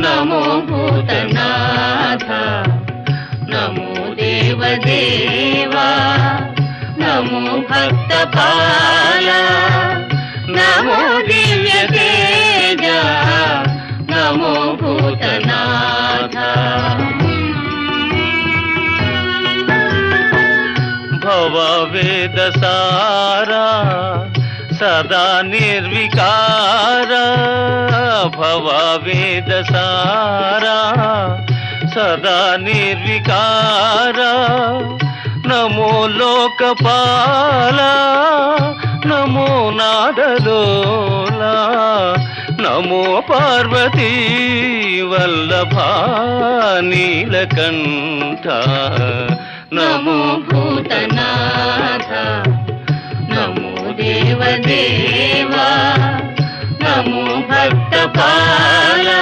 नमो भूतनाथ नमो देवदेवा नमो भक्तपाला नमो दिव्यतेज नमो भूतनाथ भववेदसारा सदा निर्विकारा भववेदसारा सदा निर्विकारा नमो लोकपाला नमो नादलोला नमो पार्वती वल्लभा नीलकंठ नमो भूतनाथ नमो देवदेवा नमो भक्तपाला